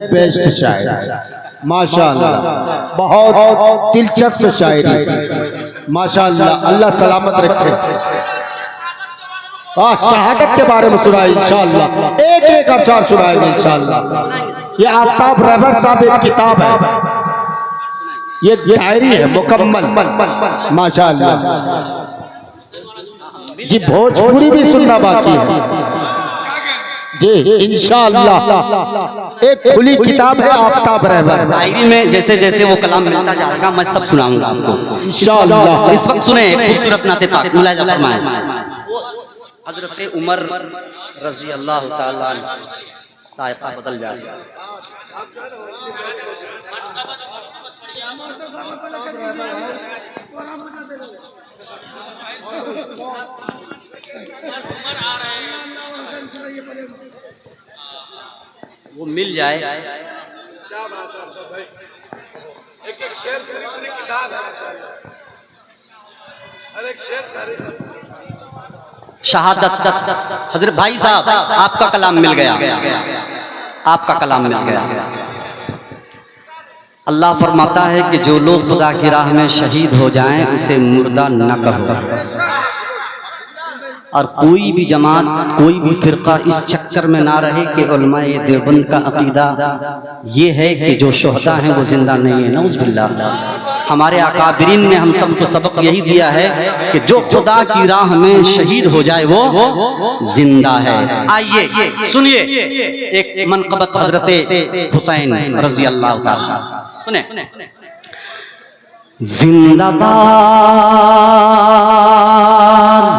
Best शायर माशाअल्लाह, बहुत दिलचस्प शायरी माशाअल्लाह। अल्लाह सलामत रखे। शहादत के बारे में सुनाए इंशाअल्लाह, एक एक अरसार सुनाएंगे इंशाअल्लाह। ये आफ्ताब रहबर साहब एक किताब है, ये डायरी है मुकम्मल माशाअल्लाह जी। भोजपुरी भी सुनना बाकी है जी इंशाअल्लाह। एक खुली किताब है आफ्ताब रहबर। डायरी में जैसे जैसे वो कलाम मिलता जाएगा मैं सब सुनाऊंगा आपको इंशाअल्लाह। इस वक्त सुने खूबसूरत नाते पाक मुलाहिजा फरमाएं। हजरत उमर रजी अल्लाह ताला सायका बदल जाएगा। वो मिल जाए। क्या बात है भाई, एक एक शेर पूरी किताब है माशाअल्लाह, हर एक शेर शहादत। हजरत भाई साहब आपका कलाम मिल गया, आपका कलाम मिल गया। अल्लाह फरमाता है कि जो लोग खुदा की राह में शहीद हो जाएं उसे मुर्दा न कहो। और कोई भी जमात, कोई भी फिरका इस चक्कर में ना रहे कि उलमाए देवबंद का अकीदा ये है कि जो शोहदा हैं वो जिंदा नहीं है। नऊज़ बिल्लाह। हमारे अकाबिरीन ने हम सबको सबक यही दिया है कि जो खुदा की राह में शहीद हो जाए वो जिंदा है। आइए सुनिए एक मनक़बत हजरत हुसैन रजी अल्लाह ताला, सुने। जिंदाबाद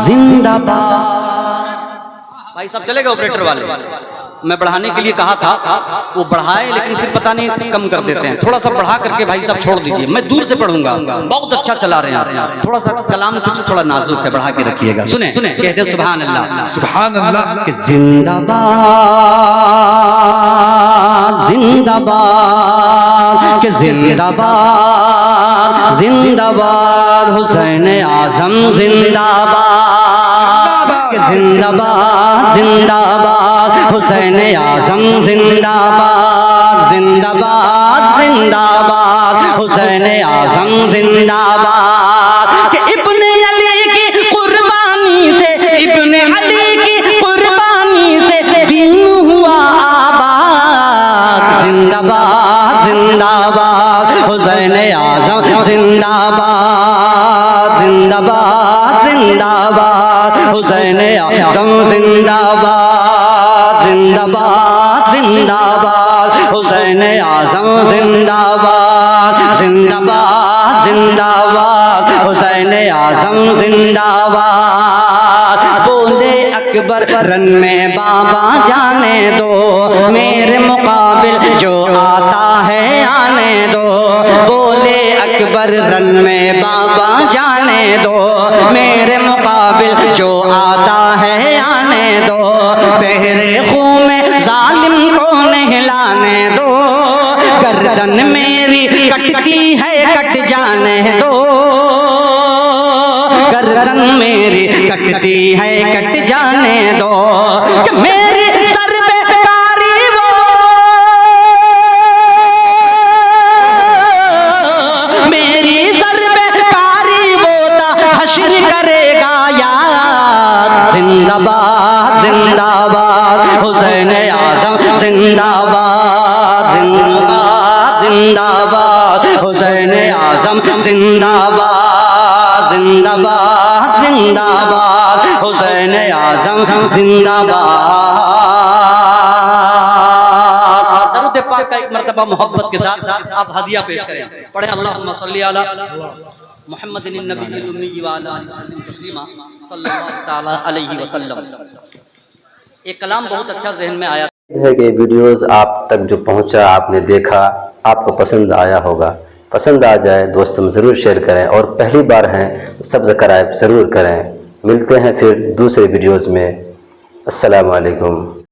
जिंदाबाद। भाई साहब चले गए ऑपरेटर वाले, मैं बढ़ाने के लिए कहा था, वो बढ़ाए लेकिन फिर पता नहीं कम कर देते हैं। थोड़ा सा बढ़ा करके भाई साहब छोड़ दीजिए, मैं दूर से पढ़ूंगा। बहुत अच्छा चला रहे हैं, थोड़ा सा कलाम कुछ थोड़ा नाजुक है, बढ़ा के रखिएगा। सुने सुने कहते हैं सुभान अल्लाह सुभान अल्लाह। जिंदाबाद जिंदाबाद के जिंदाबाद जिंदाबाद हुसैन आजम जिंदाबाद के जिंदाबाद जिंदाबाद हुसैन आजम जिंदाबाद जिंदाबाद जिंदाबाद हुसैन आजम जिंदाबाद के इब्ने अली की कुर्बानी से, इब्ने अली की कुर्बानी से दीन हुआ आबाद। जिंदाबाद जिंदाबाद हुसैन आजम जिंदाबाद जिंदाबाद जिंदाबाद हुसैन आजम जिंदाबाद जिंदाबाद जिंदाबाद हुसैन आजम जिंदाबाद जिंदाबाद जिंदाबाद हुसैन आजम जिंदाबाद। बोले अकबर रन में बाबा जाने दो, मेरे मुकाबिल जो आता है आने दो। बोले अकबर रन में बाबा जाने दो, मेरे मुकाबिल जो आता है आने दो। बहरे खून में जालिम को नहलाने दो, गर्दन मेरी कटती है कट जाने दो। गर्दन मेरी कटती है कट जाने दो। मेरी सर पे कारी वो, मेरी सर पे कारी वो हश्र करेगा यार। जिंदाबाद जिंदाबाद हुसैन आजम जिंदाबाद जिंदाबाद जिंदाबाद हुसैन आजम जिंदाबाद जिंदाबाद जिंदाबाद हुसैन आजम जिंदाबाद। दरूद पाक का एक मर्तबा मोहब्बत के साथ आप हदिया पेश करें। पढ़े अल्लाहुम्मा सल्ली अला मुहम्मदिन नबी उम्मी व अला आलिहि तस्लीमा सल्लल्लाहु तआला अलैहि वसल्लम। एक कलाम बहुत अच्छा जहन में आया है कि वीडियोस आप तक जो पहुंचा, आपने देखा, आपको पसंद आया होगा। पसंद आ जाए दोस्तों में ज़रूर शेयर करें, और पहली बार हैं तो सब्सक्राइब ज़रूर करें। मिलते हैं फिर दूसरे वीडियोस में। अस्सलामु अलैकुम।